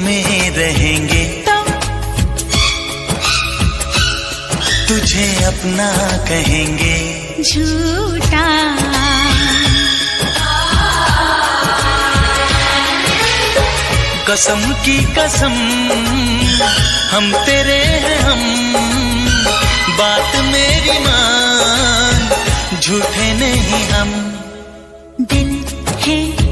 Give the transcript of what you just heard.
में रहेंगे तो तुझे अपना कहेंगे। झूठा कसम की कसम हम तेरे हैं हम, बात मेरी मान झूठे नहीं हम। दिल है